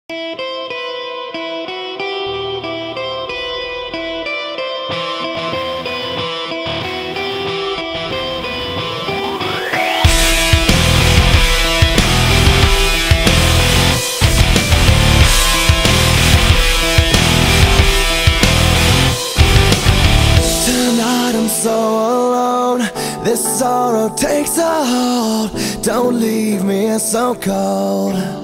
Tonight I'm so alone, this sorrow takes a hold. Don't leave me so cold.